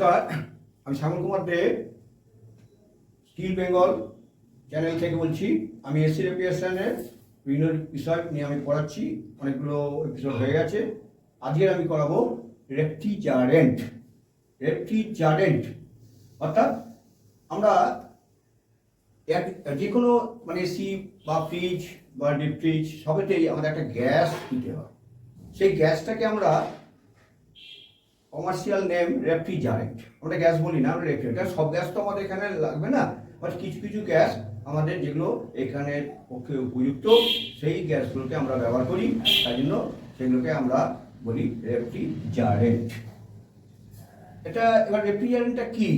নমস্কার, আমি শ্যামল কুমার দে skill Bengal channel থেকে বলছি। আমি এসসি রেপিয়েশনের বিভিন্ন বিষয় নিয়ে আমি পড়াচ্ছি, অনেকগুলো এপিসোড হয়ে গেছে। আজকে আমি করাবো রেফ্রিজারেন্ট। রেফ্রিজারেন্ট অর্থাৎ আমরা যে কোনো মানে এসি বা ফ্রিজ বা ডিপ ফ্রিজ সবেতেই আমাদের একটা গ্যাস দিতে হয়। সেই গ্যাসটাকে আমরা কমার্শিয়াল নেম রেফ্রিজারেন্ট, আমরা গ্যাস বলি না, আমরা রেফ্রিজারেন্ট। সব গ্যাস তো আমাদের এখানে লাগবে না, বাট কিছু কিছু গ্যাস আমাদের যেগুলো এখানে পক্ষে উপযুক্ত সেই গ্যাসগুলোকে আমরা ব্যবহার করি, তাই জন্য সেগুলোকে আমরা বলি রেফ্রিজারেন্ট। এটা এবার রেফ্রিজারেন্টটা কি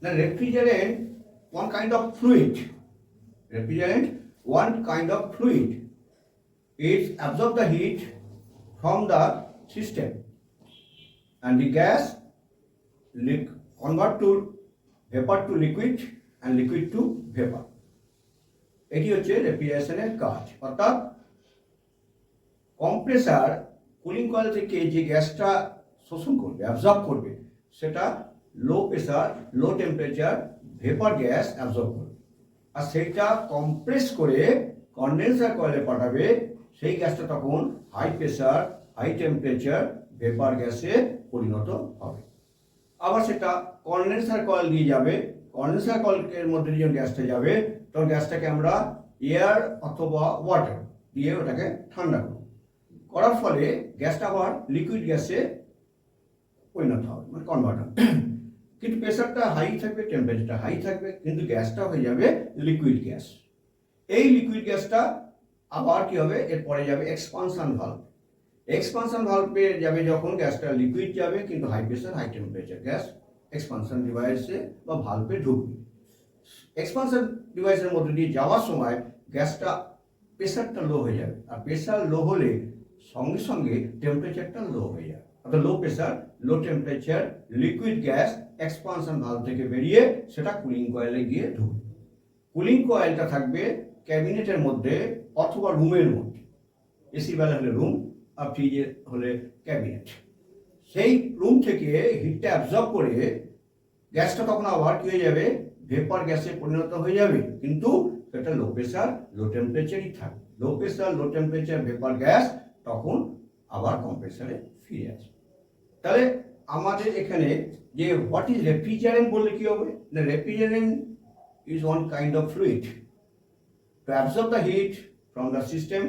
না, refrigerant one kind of fluid. Refrigerant one kind of fluid, it absorbs the heat from the system and the gas convert to vapor to liquid and liquid to vapor. এটি হচ্ছে রেফ্রিজারেশনের কাজ। অর্থাৎ কম্প্রেসার কুলিং কয়েল থেকে যে গ্যাসটা শোষণ করবে, absorb করবে, সেটা লো প্রেসার লো টেম্পারেচার ভেপার গ্যাস অ্যাবজর্ব করবে, আর সেটা কম্প্রেস করে কন্ডেন্সার কয়েলে পাঠাবে। সেই গ্যাসটা তখন high pressure high temperature vapour গ্যাসে পরিণত হবে। আবার সেটা কন্ডেন্সার কয়েল দিয়ে যাবে, কন্ডেন্সার কয়েলের মধ্যে যখন গ্যাসটা যাবে তখন গ্যাসটাকে আমরা এয়ার অথবা ওয়াটার দিয়ে ওটাকে ঠান্ডা করব, করার ফলে গ্যাসটা আবার লিকুইড গ্যাসে পরিণত হবে, মানে কনভার্ট হবে। কিন্তু প্রেসারটা হাই থাকবে, টেম্পারেচারটা হাই থাকবে, কিন্তু গ্যাসটা হয়ে যাবে লিকুইড গ্যাস। এই লিকুইড গ্যাসটা আবার কি হবে, এরপরে যাবে এক্সপানশন ভালভ। এক্সপানশন ভালভে যাবে যখন গ্যাসটা লিকুইড যাবে, কিন্তু high pressure high temperature gas expansion ডিভাইসে বা ভালভে ঢুকবে। এক্সপানশন ডিভাইসের মধ্যে দিয়ে যাওয়ার সময় গ্যাসটা প্রেসারটা লো হয়ে যাবে, আর প্রেসার লো হলে সঙ্গে সঙ্গে টেম্পারেচারটা লো হয়ে যাবে। অর্থাৎ লো প্রেসার লো temperature liquid gas expansion valve থেকে বেরিয়ে সেটা কুলিং কয়েলে গিয়ে ঢুকবে। কুলিং কয়েলটা থাকবে ক্যাবিনেটের মধ্যে অথবা রুমের মধ্যে, এসি বেলা হলে রুম আর ফ্রিজে হলে ক্যাবিনেট। সেই রুম থেকে হিটটা অ্যাবজর্ব করে গ্যাসটা তখন আবার কি হয়ে যাবে, ভেপার গ্যাসে পরিণত হয়ে যাবে, কিন্তু সেটা লো প্রেসার লো টেম্পারেচারই থাকবে। লো প্রেসার লো টেম্পারেচার ভেপার গ্যাস তখন আবার কম্প্রেসারে ফিরে আসবে। তাহলে আমাদের এখানে যে হোয়াট ইজ রেফ্রিজারেন্ট বললে কি হবে না, refrigerant is one kind of fluid to absorb the heat from the system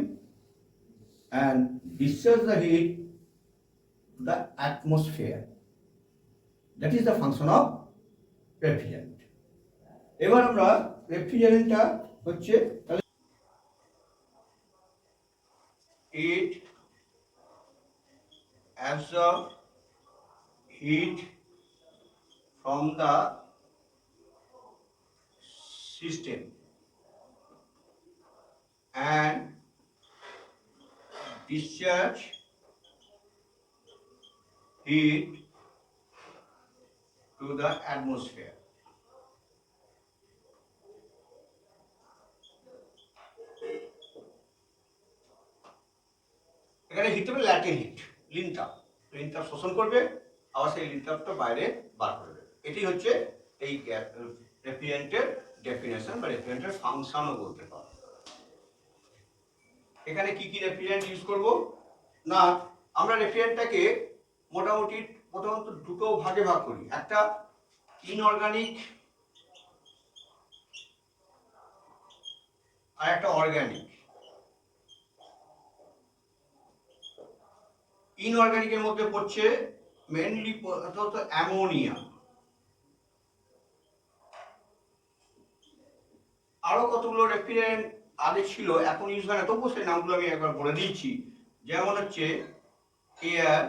and discharge the heat to the atmosphere. That is the function of refrigerant. এবার আমরা রেফ্রিজারেন্টটা হচ্ছে তাহলে it absorb heat from the system and discharge heat to the atmosphere. এখানে hit হবে latent heat, লিনতাপ। লিনতাপ শোষণ করবে, আবার সেই লিনতাপটা বাইরে বার করবে। এটি হচ্ছে এই রেফ্রিজারেন্টের ডেফিনেশন বা রেফ্রিজারেন্টের ফাংশনও বলতে পারো। এখানে কি কি রেফ্রিজারেন্ট ইউজ করব না, আমরা রেফ্রিজারেন্টটাকে মোটামুটি প্রথমত দুটো ভাগে ভাগ করি। একটা ইনঅর্গানিক আর একটা অর্গানিক। ইনঅর্গানিকের মধ্যে পড়ছে মেনলি অ্যামোনিয়া, আরো কতগুলো রেফ্রিজারেন্ট আগে ছিল, এখন ইউজ হয় না, তবুও সেই নামগুলো আমি একবার বলে দিচ্ছি। যেমন হচ্ছে এয়ার,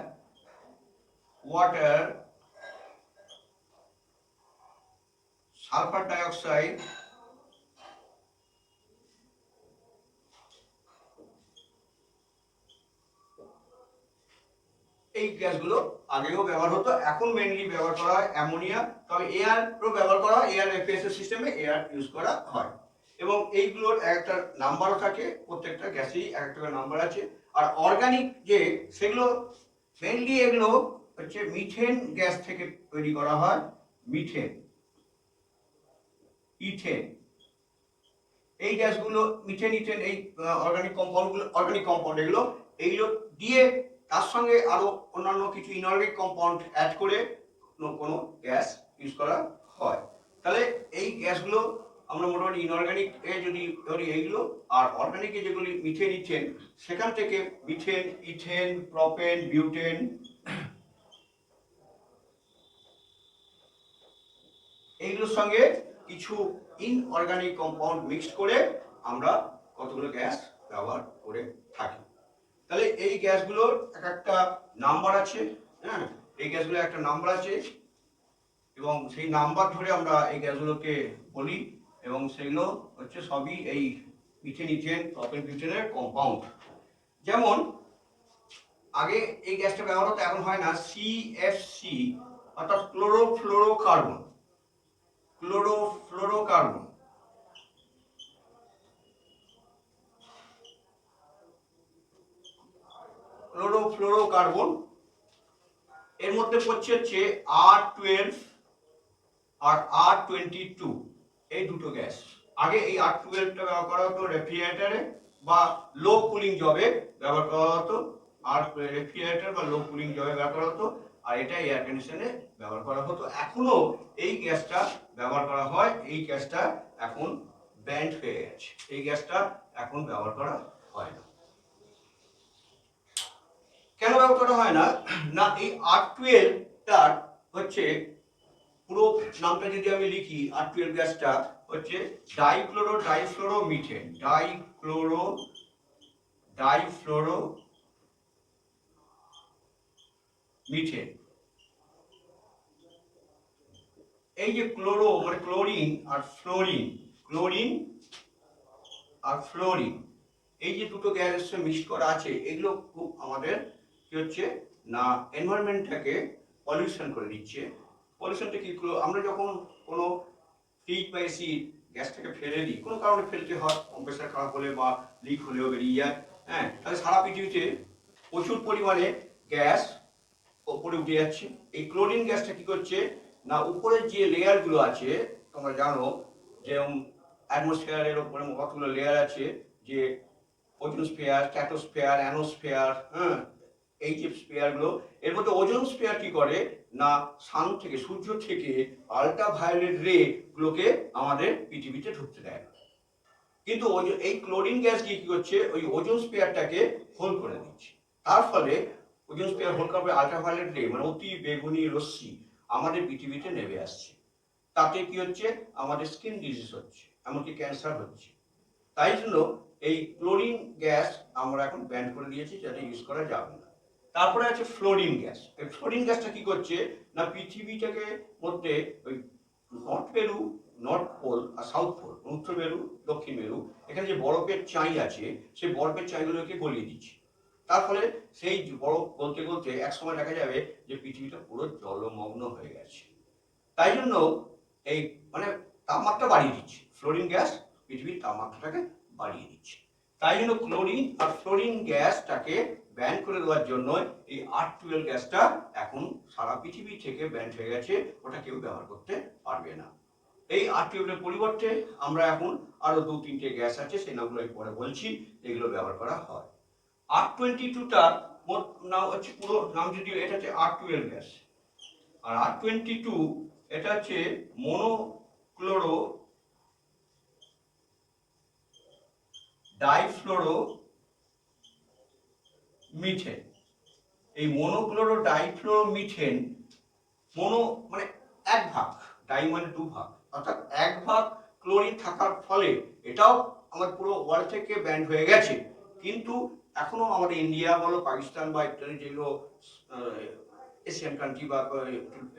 ওয়াটার, সালফার ডাইঅক্সাইড, এই গ্যাসগুলো আগেও ব্যবহার হতো, এখন মেইনলি ব্যবহার করা হয় অ্যামোনিয়া। তবে এয়ারও ব্যবহার করা হয়, এয়ার রেফ্রিজারেশন সিস্টেমে এয়ার ইউজ করা হয়। এবং এইগুলোর একটা নাম্বারও থাকে, প্রত্যেকটা গ্যাসেই একটা নাম্বার আছে। আর অর্গানিক যে সেগুলো মেইনলি এগুলো হচ্ছে মিথেন গ্যাস থেকে তৈরি করা হয়, মিথেন, ইথেন। এই গ্যাসগুলো মিথেন, ইথেন, এই অর্গানিক কম্পাউন্ড এইগুলো দিয়ে তার সঙ্গে আরো অন্যান্য কিছু ইনঅর্গানিক কম্পাউন্ড অ্যাড করে কোনো গ্যাস ইউজ করা হয়। তাহলে এই গ্যাসগুলো আমরা মোটামুটি ইনঅর্গানিক এ যদি ধরি এইগুলো, আর অর্গানিকে যেগুলি মিথেন, ইথেন, সেখান থেকে মিথেন, ইথেন, প্রপেন, বিউটেন, এইগুলোর সঙ্গে কিছু ইনঅর্গানিক কম্পাউন্ড মিক্সড করে আমরা কতগুলো গ্যাস ব্যবহার করে থাকি। তাহলে এই গ্যাসগুলোর একটা নাম্বার আছে, হ্যাঁ, এই গ্যাসগুলোর একটা নাম্বার আছে এবং সেই নাম্বার ধরে আমরা এই গ্যাসগুলোকে বলি, এবং সেগুলো হচ্ছে সবই এই মিথেন, ইথেন, প্রপেন, বিউটেনের কম্পাউন্ড। যেমন আগে এই গ্যাসটা ব্যবহার হতো, এখন হয় না, সিএফসি অর্থাৎ ক্লোরোফ্লোরোকার্বন, ক্লোরোফ্লোরোকার্বন। ক্লোরোফ্লোরোকার্বন এর মধ্যে পড়ছে হচ্ছে R12 আর R22, এই দুটো গ্যাস। আগে এই R12টা ব্যবহার করা হতো রেফ্রিজারেটরে বা লো কুলিং জবে ব্যবহার করা হতো, আর রেফ্রিজারেটর বা লো কুলিং জবে ব্যবহার করা হতো, আর এটা এয়ার কন্ডিশনে ব্যবহার করা হতো। এখনো এই গ্যাসটা ব্যবহার করা হয়, এই গ্যাসটা এখন ব্যান্ড হয়ে গেছে, এই গ্যাসটা এখন ব্যবহার করা হয় না। কেন ব্যবহার করা হয় না? না, এই R12টার হচ্ছে পুরো নামটা যদি আমি লিখি, R12 গ্যাসটা হচ্ছে ডাইফ্লোরোমিথেন, ডাইফ্লোরোমিথেন। এই যে ক্লোরো মানে ক্লোরিন আর ফ্লোরিন, ক্লোরিন আর ফ্লোরিন, এই যে দুটো গ্যাস মিক্স করা আছে, এগুলো খুব আমাদের কি হচ্ছে না, এনভায়রনমেন্টটাকে পলিউশন করে দিচ্ছে। পলিউশনটা কি, আমরা যখন কোনো ফ্রিজ বা এসি গ্যাসটাকে ফেলে দিই, কোনো কারণে ফেলতে হয়, কম্প্রেসার খারাপ হলে বা লিক হলেও বেরিয়ে যায়, হ্যাঁ, তাহলে সারা পৃথিবীতে প্রচুর পরিমাণে গ্যাস উপরে উঠে যাচ্ছে। এই ক্লোরিন গ্যাসটা কি করছে না, উপরের যে লেয়ারগুলো আছে, তোমরা জানো যেরকম অ্যাটমসফিয়ারের উপরে কতগুলো লেয়ার আছে, যে ওজোন স্ফিয়ার, স্ট্র্যাটোস্ফিয়ার, অ্যানোস্ফিয়ার, হ্যাঁ, এই যে স্ফিয়ারগুলো, এর মধ্যে ওজোন স্ফিয়ার কি করে না, সান থেকে, সূর্য থেকে আল্ট্রাভায়োলেট রে গুলোকে আমাদের পৃথিবীতে ঢুকতে দেয় না। কিন্তু এই ক্লোরিন গ্যাস কি করছে, ওই ওজোন স্ফিয়ারটাকে হোল করে দিচ্ছে। তার ফলে ওজোন স্ফিয়ার হোল করার পরে আল্ট্রাভায়োলেট রে মানে অতি বেগুনি রশ্মি আমাদের পৃথিবীতে নেমে আসছে। তাতে কি হচ্ছে, আমাদের স্কিন ডিজিজ হচ্ছে, এমনকি ক্যান্সার হচ্ছে। তাই জন্য এই ক্লোরিন গ্যাস আমরা এখন ব্যান করে দিয়েছি, যাতে ইউজ করা যাবে না। তারপরে আছে ফ্লোরিন গ্যাস। এই ফ্লোরিন গ্যাসটা কি করছে না, পৃথিবীটাকে মধ্যে ওই নর্থ মেরু, নর্থ পোল আর সাউথ পোল, উত্তর মেরু, দক্ষিণ মেরু, এখানে যে বরফের চাই আছে, সেই বরফের চাইগুলোকে গলিয়ে দিচ্ছে। তার ফলে সেই বরফ গলতে গলতে এক সময় দেখা যাবে যে পৃথিবীটা পুরো জলমগ্ন হয়ে গেছে। তাই জন্য এই মানে তাপমাত্রা বাড়িয়ে দিচ্ছে, ফ্লোরিন গ্যাস পৃথিবীর তাপমাত্রাটাকে বাড়িয়ে দিচ্ছে। তাই জন্য ক্লোরিন আর ফ্লোরিন গ্যাসটাকে ব্যান করে দেওয়ার জন্য এই R12 গ্যাসটা এখন সারা পৃথিবী থেকে ব্যান হয়ে গেছে, ওটা কেউ ব্যবহার করতে পারবে না। এই R12 এর পরিবর্তে আমরা এখন আরো 2-3টে গ্যাস আছে, সেই নামগুলো পরে বলছি, এগুলো ব্যবহার করা হয়। R22টা মোট নাম হচ্ছে, পুরো নাম যদি, এটা হচ্ছে R12 গ্যাস, আর R22 এটা হচ্ছে মনোক্লোরো ডাইফ্লোরো মিথেন। এই মনোক্লোরো ডাইফ্লোরো মিথেন, মনো মানে এক ভাগ, ডাই মানে দু ভাগ, অর্থাৎ এক ভাগ ক্লোরিন থাকার ফলে এটাও আমাদের পুরো ওয়ার্ল্ড থেকে ব্যান্ড হয়ে গেছে। কিন্তু এখনো আমাদের ইন্ডিয়া বলো, পাকিস্তান বা ইত্যাদি যেগুলো এশিয়ান কান্ট্রি বা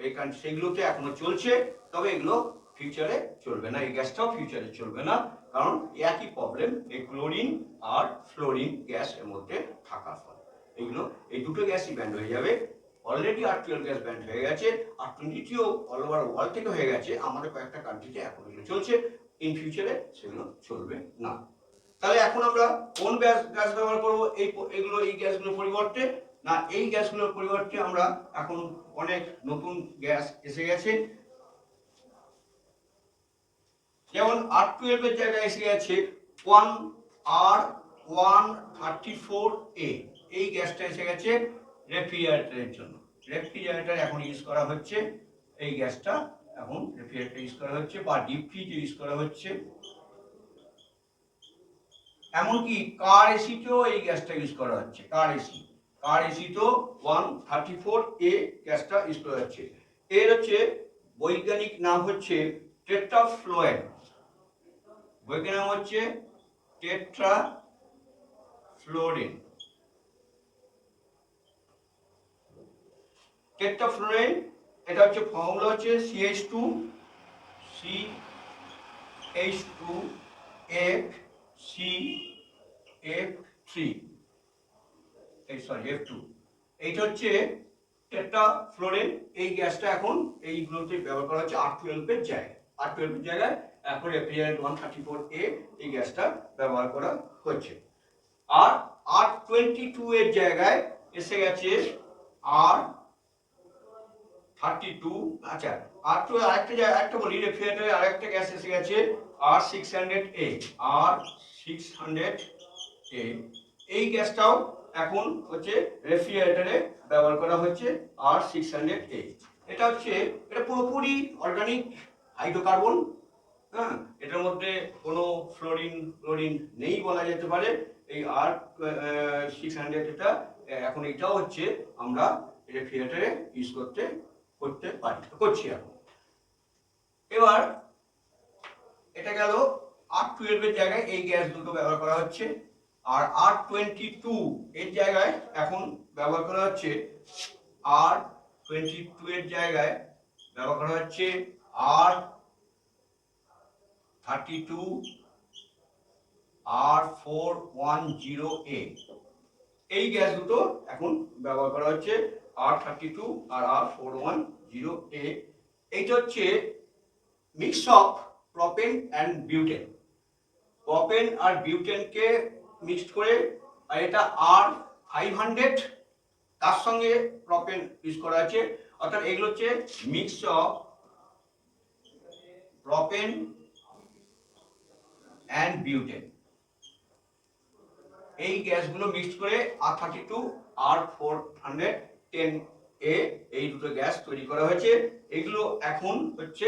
এই কান্ট্রি, সেগুলোতে এখনো চলছে। তবে এগুলো ফিউচারে চলবে না, এই গ্যাসটাও ফিউচারে চলবে না, কারণ একই প্রবলেম, এই ক্লোরিন আর ফ্লোরিন গ্যাস এর মধ্যে থাকার ফলে এইগুলো, এই দুটো গ্যাসই ব্যান্ড হয়ে যাবে। অলরেডি R12 গ্যাস ব্যান্ড হয়ে গেছে, R22 অল ওভার ওয়ার্ল্ড থেকে হয়ে গেছে, আমাদের কয়েকটা কান্ট্রিতে এখন এগুলো চলছে, ইন ফিউচারে সেগুলো চলবে না। তাহলে এখন আমরা কোন গ্যাস ব্যবহার করবো, এই গ্যাসগুলোর পরিবর্তে? না, এই গ্যাসগুলোর পরিবর্তে আমরা এখন অনেক নতুন গ্যাস এসে গেছে, যেমন R12 এর জায়গায় এসে গেছে 1R134A। এই গ্যাসটা এসে গেছে রেফ্রিজারেটরের জন্য। রেফ্রিজারেটর এখন ইউজ করা হচ্ছে, এই গ্যাসটা এখন রেফ্রিজারেটর ইউজ করা হচ্ছে বা ডিপ ফ্রিজ ইউজ করা হচ্ছে। এমনকি কার এসিতেও এই গ্যাসটা ইউজ করা হচ্ছে। কার এসিতেও 134A গ্যাসটা ইউজ করা হচ্ছে। এর হচ্ছে বৈজ্ঞানিক নাম হচ্ছে টেট্রাফ্লোরেন। বৈজ্ঞানিক নাম হচ্ছে টেট্রাফ্লোরেন। টেট্রাফ্লোরেন এটা হচ্ছে ফর্মুলা হচ্ছে F2, এইটা হচ্ছে টেট্রাফ্লোরেন। এই গ্যাসটা এখন এইগুলোতে ব্যবহার করা হচ্ছে R12 এর জায়গায়। R12 এর জায়গায় এখন রেফ্রিজারেন্ট 134A এই গ্যাসটা ব্যবহার করা হচ্ছে। আর R22 এর জায়গায় এসে গেছে R32। আচ্ছা, আরেকটা বলি, রেফ্রিজারেটরে আরেকটা গ্যাস এসে গেছে R600A। এই গ্যাসটাও এখন হচ্ছে রেফ্রিজারেটরে ব্যবহার করা হচ্ছে R600A। এটা পুরোপুরি অর্গানিক হাইড্রোকার্বন। হ্যাঁ, এটার মধ্যে কোনো ক্লোরিন নেই বলা যেতে পারে। এই R600 এটা এখন এটাও হচ্ছে আমরা রেফ্রিজারেটরে ইউজ করতে করছি এখন। এবার এটা গেল R12 এর জায়গায় এই গ্যাস দুটো ব্যবহার করা হচ্ছে। আর R22 এর জায়গায় এখন ব্যবহার করা হচ্ছে R22 এর জায়গায় ব্যবহার করা হচ্ছে R32 R410A। এই গ্যাস দুটো এখন ব্যবহার করা হচ্ছে R32 আর R410A। এইটা হচ্ছে mix of propane and butane. Propane আর বিউটেনকে মিক্সড করে, আর এটা R500, তার সঙ্গে প্রোপেন ইউজ করা আছে। অর্থাৎ এগুলো হচ্ছে mix of propane and butane. এই গ্যাসগুলো মিক্সড করে R32 R410A এই দুটো গ্যাস তৈরি করা হয়েছে। এগুলো এখন হচ্ছে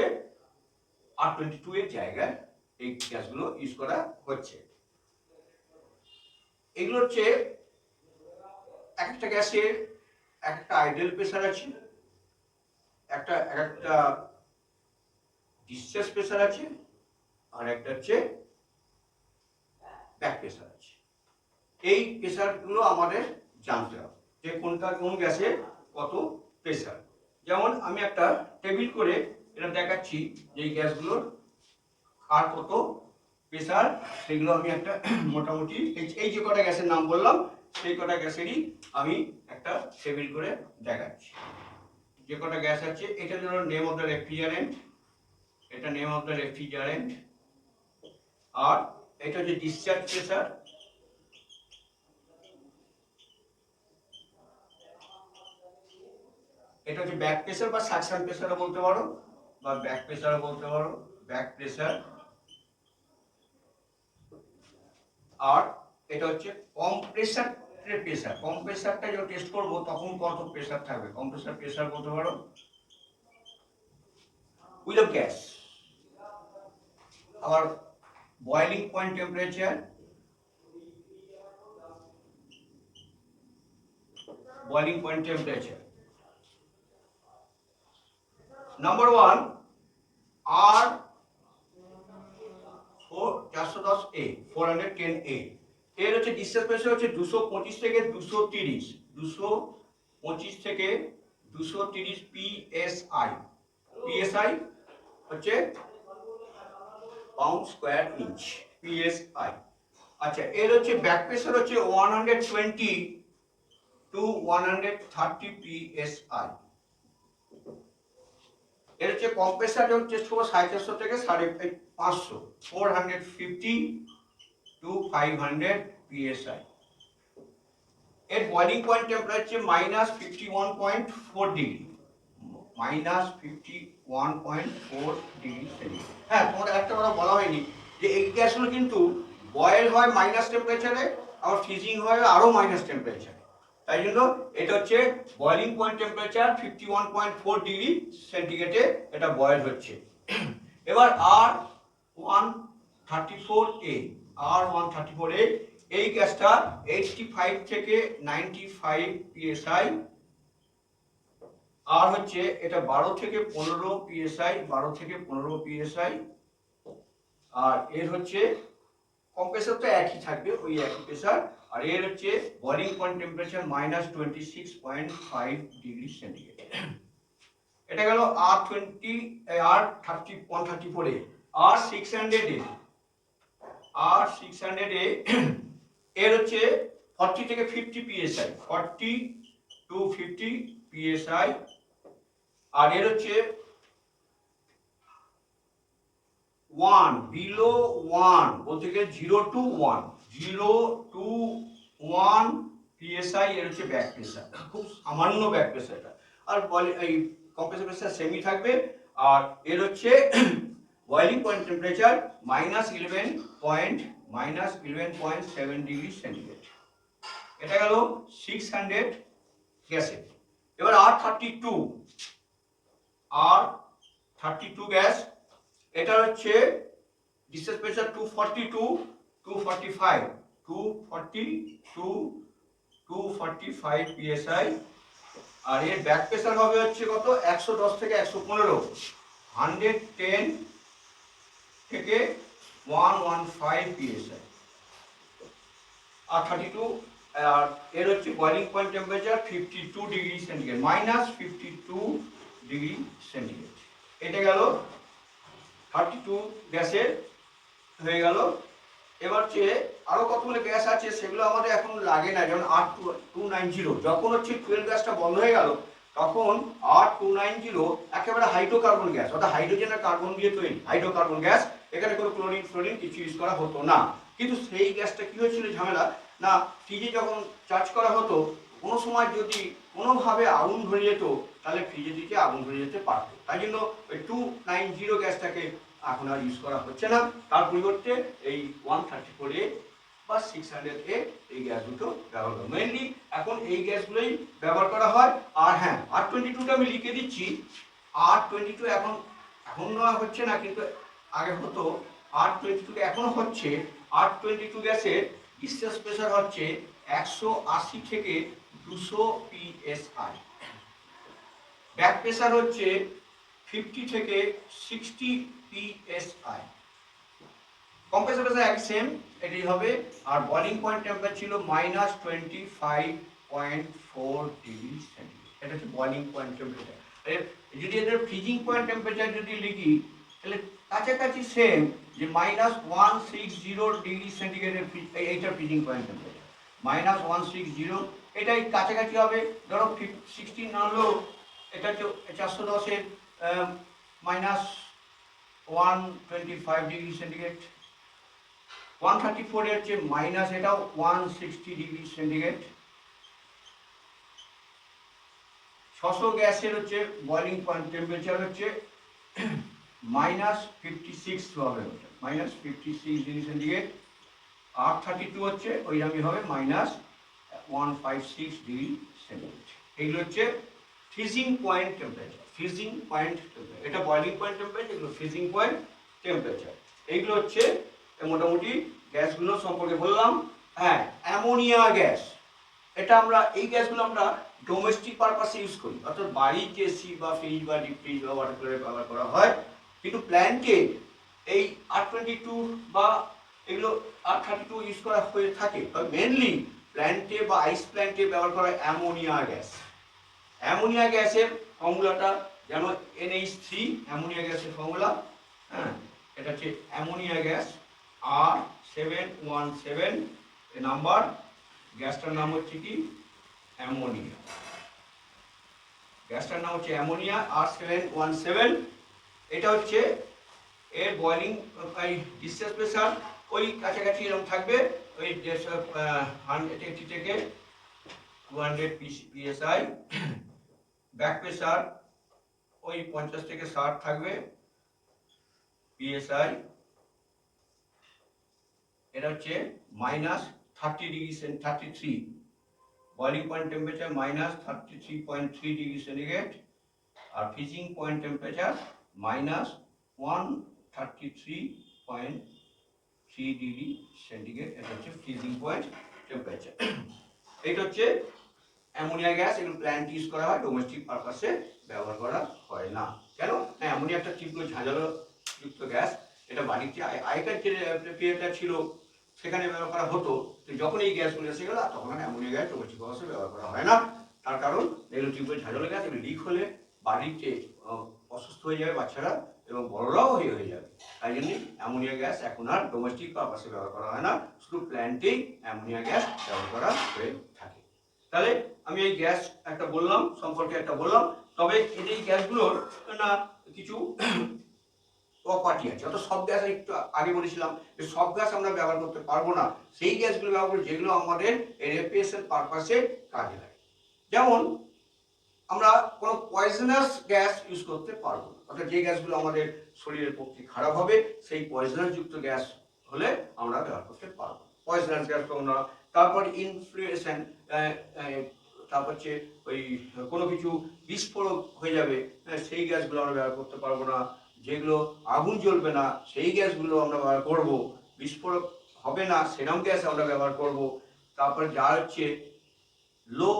R22 এর জায়গায় এই গ্যাসগুলো ইউজ করা হচ্ছে। এগুলো হচ্ছে একটা গ্যাসের একটা আইডিয়াল প্রেসার আছে, একটা ডিসচার্জ প্রেসার আছে, আর একটা হচ্ছে ব্যাক প্রেসার আছে। এই প্রেসারগুলো আমাদের জানতে হবে যে কোন গ্যাসে কত প্রেসার। যেমন আমি একটা টেবিল করে এটা দেখাচ্ছি যে এই গ্যাসগুলোর আর কত প্রেসার, সেগুলো আমি একটা মোটামুটি এই যে কটা গ্যাসের নাম বললাম সেই কটা গ্যাসেরই আমি একটা টেবিল করে দেখাচ্ছি। যে কটা গ্যাস আছে, এটা হলো নেম অফ দ্য রেফ্রিজারেন্ট, এটা নেম অফ দ্য রেফ্রিজারেন্ট। আর এটা হচ্ছে ডিসচার্জ প্রেসার, এটা হচ্ছে ব্যাক প্রেসার বা সাকশন প্রেসারও বলতে পারো, বা ব্যাক প্রেসারও বলতে পারো, ব্যাক প্রেসার। আর এটা হচ্ছে কম্প্রেসার প্রেসার। কম্প্রেসারটা যখন টেস্ট করব তখন কত প্রেসার থাকবে, কম্প্রেসার প্রেসার বলতে পারো। Without gas. আবার boiling point temperature, boiling point temperature. Number 1, R410A 410A এর হচ্ছে ডিসচার্জ প্রেসার হচ্ছে 225 থেকে 230, 225 থেকে 230 PSI। PSI হচ্ছে পাউন্ড স্কয়ার ইঞ্চ, PSI। আচ্ছা, এর হচ্ছে ব্যাক প্রেসার হচ্ছে 120 to 130 PSI। এর হচ্ছে কম্প্রেসার যখন টেস্ট করবো 450 থেকে 550, 450 to 500 PSI। এর বয়লিং পয়েন্ট টেম্পারেচার হচ্ছে -51.4 ডিগ্রি, -51.4 ডিগ্রি সেন্টিগ্রেড। হ্যাঁ, তোমাদের একটা কথা বলা হয়নি যে এই গ্যাসগুলো কিন্তু বয়েল হয় মাইনাস টেম্পারেচারে, আবার ফ্রিজিং হয় আরো মাইনাস টেম্পারেচারে। তাই জন্য এটা হচ্ছে বয়লিং পয়েন্ট টেম্পারেচার 51.4 ডিগ্রি সেন্টিগ্রেডে এটা বয়েল হচ্ছে। এবার R134a, R134a এই গ্যাসটা 85 থেকে 95 psi, আর হচ্ছে এটা 12 থেকে 15 psi, 12 থেকে 15 psi, আর এর হচ্ছে কম্প্রেসর তো একই থাকবে, ওই একই প্রেসার, আর এর হচ্ছে boiling point temperature -26.5 degree centigrade. এটা গেল R134 এ। R600 এ এর হচ্ছে 40 থেকে 50 psi, 40 to 50 psi, আর এর হচ্ছে 1 বিলো 1 বলতে গেলে 0 to 1, 0 to 1 psi এর হচ্ছে ব্যাক প্রেসার, খুব সামান্য ব্যাক প্রেসার এটা। আর এই কম্প্রেসর প্রেসার সেমি থাকবে, আর এর হচ্ছে boiling point temperature -11.7 degree centigrade. এটা গেল 600 গ্যাসে। এবার R32 গ্যাস, এটা হচ্ছে ডিসচার্জ প্রেসার 245 psi, আর এর ব্যাক প্রেসার হবে হচ্ছে কত 110 থেকে 115, 110 থেকে 115 psi। আর 32, আর এর হচ্ছে boiling point temperature 52 degree centigrade, -52 degree centigrade. এটা গেল 32 গ্যাসের হয়ে গেল। এবার হচ্ছে আরো কতগুলো গ্যাস আছে, সেগুলো আমাদের এখন লাগে না, যেমন R290। যখন হচ্ছে 12 গ্যাসটা বন্ধ হয়ে গেল, তখন R290 একেবারে হাইড্রোকার্বন গ্যাস, অর্থাৎ হাইড্রোজেন আর কার্বন দিয়ে তৈরি হাইড্রোকার্বন গ্যাস। এখানে কোনো ক্লোরিন ফ্লোরিন কিছু ইউজ করা হতো না। কিন্তু সেই গ্যাসটা কি হয়েছিল ঝামেলা না, ফ্রিজে যখন চার্জ করা হতো, কোনো সময় যদি কোনোভাবে আগুন ধরে যেত, তাহলে ফ্রিজের দিকে আগুন ধরে যেতে পারত। তাই জন্য ওই 290 গ্যাসটাকে এখন আর ইউজ করা হচ্ছে না, তার পরিবর্তে এই 134A বা 600A এই গ্যাস দুটো ব্যবহার করা মেইনলি এখন এই গ্যাসগুলোই ব্যবহার করা হয়। আর হ্যাঁ, R22টা আমি লিখে দিচ্ছি। R22 এখন হচ্ছে না, কিন্তু আগে হতো। R22 এখনো হচ্ছে। R22 গ্যাসের ডিসচার্জ প্রেসার হচ্ছে 180 থেকে 200 psi, ব্যাক প্রেসার হচ্ছে 50 থেকে 60 psi, কম্প্রেসর প্রেসার একই সেম, এটাই হবে। আর বয়লিং পয়েন্ট টেম্পারেচার ছিল -25.4 ডিগ্রি সেন্টিগ্রেড। এটা হচ্ছে বয়লিং পয়েন্ট টেম্পারেচার। যদি এদের ফ্রিজিং পয়েন্ট টেম্পারেচার যদি লিখি, তাহলে কাছাকাছি সেম, যে -160 ডিগ্রি সেন্টিগ্রেডের এইটা ফ্রিজিং পয়েন্ট টেম্পারেচার, -160 এটাই কাছাকাছি হবে। ধরো 16 নামলো, এটা হচ্ছে 410-এর -125 ডিগ্রি সেন্টিগ্রেড। 134 এর হচ্ছে মাইনাস, এটাও 160 ডিগ্রি সেন্টিগ্রেড। 600 গ্যাসের হচ্ছে বয়লিং পয়েন্ট টেম্পারেচার হচ্ছে -56 হবে, -56 ডিগ্রি সেন্টিগ্রেড। R32 হচ্ছে ওইরকমই হবে, -156 ডিগ্রি সেন্টিগ্রেড। এইগুলো হচ্ছে freezing point temperature. Freezing point temperature, এটা বয়লিং পয়েন্ট টেম্পারেচার, এগুলো ফ্রিজিং পয়েন্ট টেম্পারেচার। এইগুলো হচ্ছে মোটামুটি গ্যাসগুলো সম্পর্কে বললাম। হ্যাঁ, অ্যামোনিয়া গ্যাস, এটা আমরা এই গ্যাসগুলো আমরা ডোমেস্টিক পারপাসে ইউজ করি, অর্থাৎ বাড়িতে এসি বা ফ্রিজ বা ডিপ ফ্রিজ বা ওয়াটার কুলারে ব্যবহার করা হয়। কিন্তু প্ল্যান্টে এই R22 বা এগুলো R32 ইউজ করা হয়ে থাকে, তবে মেনলি প্ল্যান্টে বা আইস প্ল্যান্টে ব্যবহার করা হয় অ্যামোনিয়া গ্যাস। অ্যামোনিয়া গ্যাসের ফর্মুলাটা যেন NH3, অ্যামোনিয়া গ্যাসের ফর্মুলা। হ্যাঁ, এটা হচ্ছে অ্যামোনিয়া গ্যাস R717 নাম্বার। গ্যাসটার নাম হচ্ছে কি অ্যামোনিয়া, গ্যাসটার নাম হচ্ছে অ্যামোনিয়া R717। এটা হচ্ছে এর বয়লিং ডিসচার্জ প্রেসার ওই কাছাকাছি এরকম থাকবে, ওই 180 থেকে 200 psi, ব্যাক প্রেসার ওই 50 থেকে 60 থাকবে psi, এটা হচ্ছে -30°C, 33, boiling point temperature -33.3°C, আর ফ্রিজিং পয়েন্ট টেম্পারেচার -133.3°C, এটা হচ্ছে ফ্রিজিং পয়েন্ট টেম্পারেচার। এইটা হচ্ছে অ্যামোনিয়া গ্যাস। এগুলো প্ল্যান্ট ইউজ করা হয়, ডোমেস্টিক পারপাসে ব্যবহার করা হয় না। কেন? অ্যামোনিয়া একটা তীব্র ঝাঁঝালো যুক্ত গ্যাস, এটা বাড়িতে আগেকার যে পিরিয়ডটা ছিল সেখানে ব্যবহার করা হতো, তো যখন এই গ্যাসগুলো এসে গেল তখন অ্যামোনিয়া গ্যাস ডোমেস্টিক পারপাসে ব্যবহার করা হয় না। তার কারণ এগুলো তীব্র ঝাঁঝালো গ্যাস, এগুলো লিক হলে বাড়িতে অসুস্থ হয়ে যাবে বাচ্চারা এবং বড়রাও হয়ে যাবে। তাই জন্য অ্যামোনিয়া গ্যাস এখন আর ডোমেস্টিক পারপাসে ব্যবহার করা হয় না, শুধু প্ল্যান্টেই অ্যামোনিয়া গ্যাস ব্যবহার করা হয়ে থাকে। তাহলে আমি এই গ্যাস একটা বললাম সম্পর্কে একটা বললাম, তবে এই গ্যাসগুলোর না কিছু প্রপার্টি আছে। অর্থাৎ সব গ্যাস একটু আগে বলেছিলাম যে সব গ্যাস আমরা ব্যবহার করতে পারবো না, সেই গ্যাসগুলো ব্যবহার করি যেগুলো আমাদের রেপিয়েশন পারপাসে কাজে লাগে। যেমন আমরা কোনো পয়জনাস গ্যাস ইউজ করতে পারবো না, অর্থাৎ যে গ্যাসগুলো আমাদের শরীরের পক্ষে খারাপ হবে সেই পয়জনাস যুক্ত গ্যাস হলে আমরা ব্যবহার করতে পারবো পয়জনাস গ্যাস। আমরা তারপর ইনফ্লুয়েশন, তারপর হচ্ছে ওই কোনো কিছু বিস্ফোরক হয়ে যাবে, সেই গ্যাসগুলো আমরা ব্যবহার করতে পারবো না। যেগুলো আগুন জ্বলবে না সেই গ্যাসগুলো আমরা ব্যবহার করব, বিস্ফোরক হবে না সেরকম গ্যাস আমরা ব্যবহার করব। তারপর যা হচ্ছে লো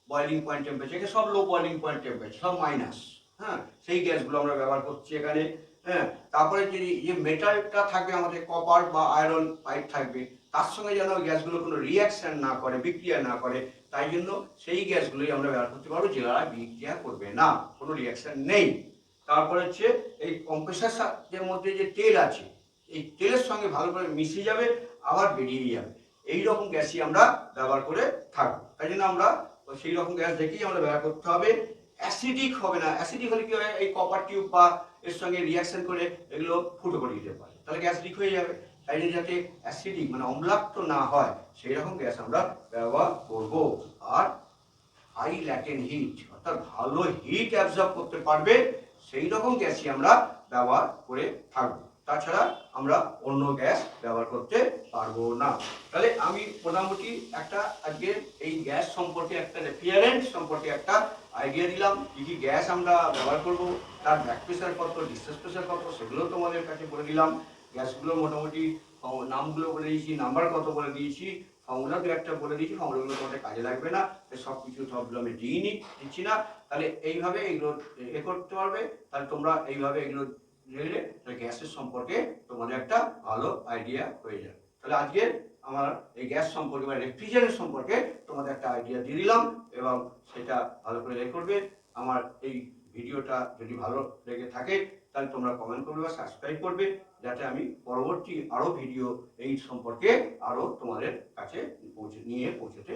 বয়লিং পয়েন্ট টেম্পারেচার, সব লো বয়লিং পয়েন্ট টেম্পারেচার, সব মাইনাস, হ্যাঁ, সেই গ্যাসগুলো আমরা ব্যবহার করছি এখানে। হ্যাঁ, তারপরে যে মেটালটা থাকবে আমাদের কপার বা আয়রন পাইপ থাকবে, তার সঙ্গে যেন গ্যাসগুলো কোনো রিয়াকশন না করে, বিক্রিয়া না করে, তাই জন্য সেই গ্যাসগুলোই আমরা ব্যবহার করতে পারবো যেগুলো বিক্রিয়া করবে না, কোনো রিয়াকশন নেই। তারপরে হচ্ছে এই কম্প্রেসারের মধ্যে যে তেল আছে, এই তেলের সঙ্গে ভালো করে মিশে যাবে আবার বেরিয়ে যাবে, এই রকম গ্যাসই আমরা ব্যবহার করে থাকবো। তাই জন্য আমরা সেই রকম গ্যাস দেখেই আমরা ব্যবহার করতে হবে। অ্যাসিডিক হবে না, অ্যাসিডিক হলে কি হয়, এই কপার টিউব বা এর সঙ্গে রিয়াকশন করে এগুলো ফুটো করে দিতে পারে, তাহলে গ্যাস লিক হয়ে যাবে। তাই জন্য যাতে অ্যাসিডিক মানে অম্লাক্ত না হয় সেই রকম গ্যাস আমরা ব্যবহার করব। আর হাই ল্যাটেন্ট হিট, অর্থাৎ ভালো হিট অ্যাবজর্ব করতে পারবে সেই রকম গ্যাসই আমরা ব্যবহার করে থাকবো, তাছাড়া আমরা অন্য গ্যাস ব্যবহার করতে পারবো না। তাহলে আমি মোটামুটি একটা আজকে এই গ্যাস সম্পর্কে একটা রেফ্রিজারেন্ট সম্পর্কে একটা আইডিয়া দিলাম, কি কি গ্যাস আমরা ব্যবহার করব, তার ব্যাক প্রেসার কত, ডিসচার্জ প্রেসার কত, সেগুলো তোমাদের কাছে বলে দিলাম। গ্যাসগুলো মোটামুটি নামগুলো বলে দিয়েছি, নাম্বার কত বলে দিয়েছি, ফর্মুলা দু একটা বলে দিয়েছি, ফর্মুলাগুলো তোমাদের কাজে লাগবে না, সব কিছু সবগুলো আমি দিচ্ছি না। তাহলে এইভাবে এগুলো করতে পারবে, তাহলে তোমরা এইভাবে এগুলো দিলে গ্যাসের সম্পর্কে তোমাদের একটা ভালো আইডিয়া হয়ে যাবে। তাহলে আজকে আমার এই গ্যাস সম্পর্কে বা রেফ্রিজারেন্ট সম্পর্কে তোমাদের একটা আইডিয়া দিয়ে দিলাম, এবং সেটা ভালো করে করবে। আমার এই ভিডিওটা যদি ভালো লেগে থাকে তাহলে তোমরা কমেন্ট করবে বা সাবস্ক্রাইব করবে, যাতে আমি পরবর্তী আরো ভিডিও এই সম্পর্কে আরো তোমাদের কাছে পৌঁছতে